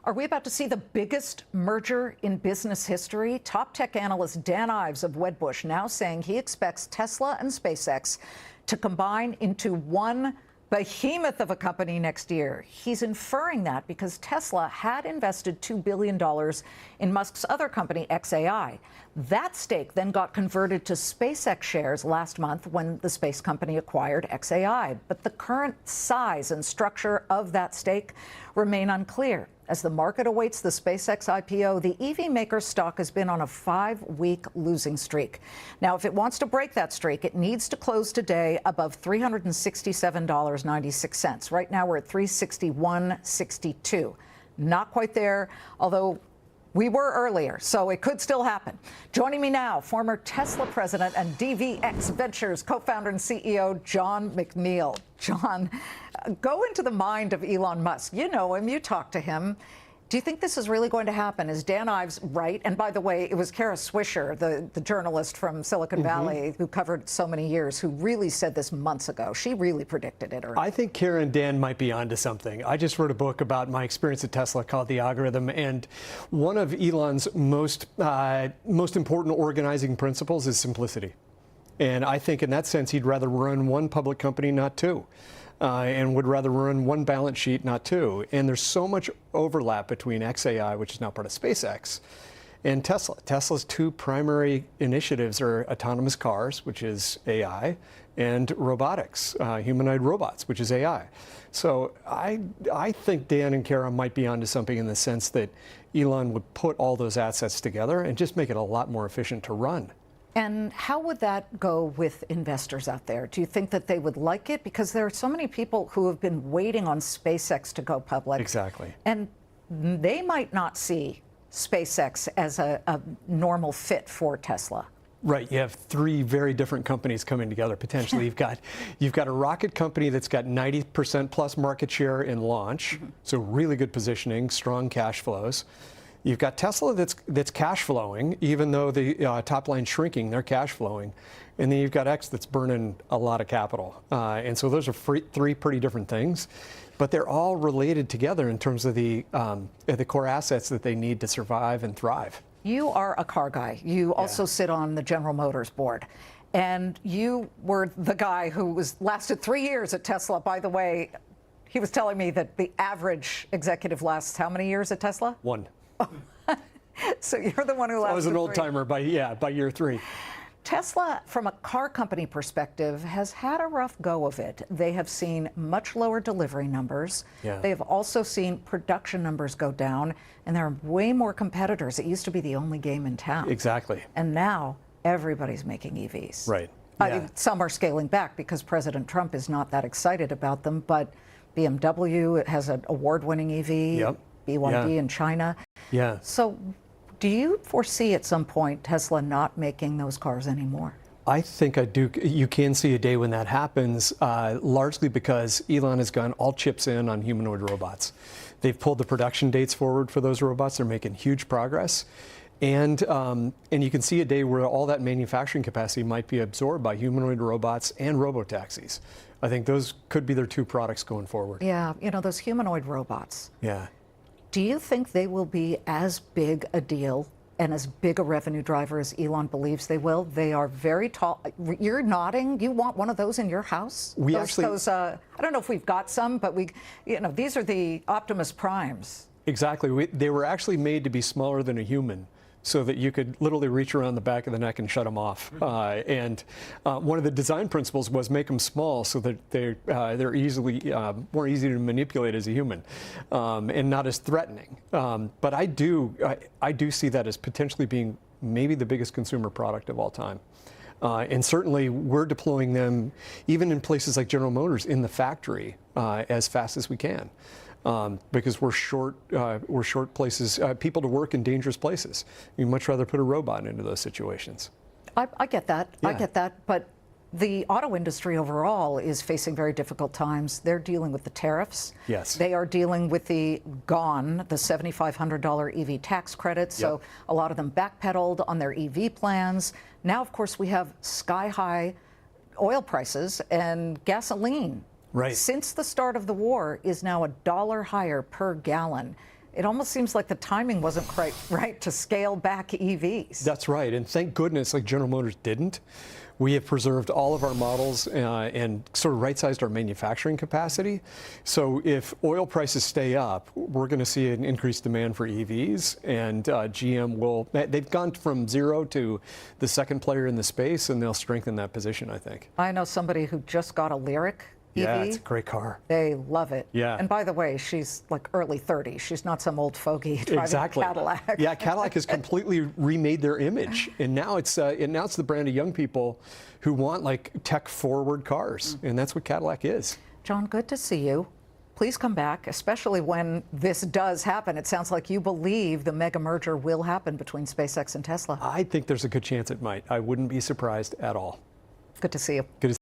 Are we about to see the biggest merger in business history? Top tech analyst Dan Ives of Wedbush now saying he expects Tesla and SpaceX to combine into one behemoth of a company next year. He's inferring that because Tesla had invested $2 billion in Musk's other company, xAI. That stake then got converted to SpaceX shares last month when the space company acquired xAI. But the current size and structure of that stake remain unclear. As the market awaits the SpaceX IPO, the EV maker's stock has been on a 5-week losing streak. Now, if it wants to break that streak, it needs to close today above $367.96. Right now, we're at $361.62. Not quite there, although we were earlier, so it could still happen. Joining me now, former Tesla president and DVX Ventures co-founder and CEO, Jon McNeill. Jon, go into the mind of Elon Musk. You know him, you talk to him. Do you think this is really going to happen? Is Dan Ives right? And by the way, it was Kara Swisher, the journalist from Silicon Valley who covered so many years, who really said this months ago. She really predicted it early. I think Kara and Dan might be onto something. I just wrote a book about my experience at Tesla called The Algorithm, and one of Elon's most important organizing principles is simplicity. And I think in that sense, he'd rather run one public company, not two. And would rather run one balance sheet, not two. And there's so much overlap between xAI, which is now part of SpaceX, and Tesla. Tesla's two primary initiatives are autonomous cars, which is AI, and robotics, humanoid robots, which is AI. So I think Dan and Kara might be onto something in the sense that Elon would put all those assets together and just make it a lot more efficient to run. And how would that go with investors out there? Do you think that they would like it? Because there are so many people who have been waiting on SpaceX to go public. Exactly. And they might not see SpaceX as a normal fit for Tesla. Right. You have three very different companies coming together potentially. You've got a rocket company that's got 90% plus market share in launch, so really good positioning, strong cash flows. You've got Tesla that's cash flowing, even though the top line's shrinking, they're cash flowing. And then you've got X that's burning a lot of capital. And so those are three pretty different things, but they're all related together in terms of the core assets that they need to survive and thrive. You are a car guy. You also sit on the General Motors board. And you were the guy who lasted 3 years at Tesla. By the way, he was telling me that the average executive lasts how many years at Tesla? 1. So you're the one who lasted. I was an old timer by year 3. Tesla, from a car company perspective, has had a rough go of it. They have seen much lower delivery numbers. Yeah. They have also seen production numbers go down, and there are way more competitors. It used to be the only game in town. Exactly. And now everybody's making EVs. Right. I mean, some are scaling back because President Trump is not that excited about them, but BMW has an award-winning EV. Yep. BYD in China. Yeah. So do you foresee at some point Tesla not making those cars anymore? I think I do. You can see a day when that happens, largely because Elon has gone all chips in on humanoid robots. They've pulled the production dates forward for those robots. They're making huge progress. And you can see a day where all that manufacturing capacity might be absorbed by humanoid robots and robotaxis. I think those could be their two products going forward. Yeah, you know, those humanoid robots. Yeah. Do you think they will be as big a deal and as big a revenue driver as Elon believes they will? They are very tall. You're nodding. You want one of those in your house? I don't know if we've got some, but these are the Optimus Primes. Exactly. They were actually made to be smaller than a human, so that you could literally reach around the back of the neck and shut them off. And one of the design principles was make them small so that they're more easy to manipulate as a human, and not as threatening. But I do see that as potentially being maybe the biggest consumer product of all time. And certainly we're deploying them even in places like General Motors in the factory as fast as we can. Because we're short places, people to work in dangerous places. You'd much rather put a robot into those situations. I get that. Yeah. I get that. But the auto industry overall is facing very difficult times. They're dealing with the tariffs. Yes. They are dealing with the $7,500 EV tax credit. So Yep. a lot of them backpedaled on their EV plans. Now, of course, we have sky-high oil prices and gasoline. Right. Since the start of the war is now $1 higher per gallon. It almost seems like the timing wasn't quite right to scale back EVs. That's right, and thank goodness like General Motors didn't. We have preserved all of our models and sort of right-sized our manufacturing capacity. So if oil prices stay up, we're going to see an increased demand for EVs, and GM will, they've gone from zero to the second player in the space, and they'll strengthen that position, I think. I know somebody who just got a Lyric EV. Yeah, it's a great car. They love it. Yeah. And by the way, she's like early 30s. She's not some old fogey driving a Cadillac. Yeah, Cadillac has completely remade their image, and now it's the brand of young people who want like tech-forward cars, and that's what Cadillac is. Jon, good to see you. Please come back, especially when this does happen. It sounds like you believe the mega merger will happen between SpaceX and Tesla. I think there's a good chance it might. I wouldn't be surprised at all. Good to see you. Good to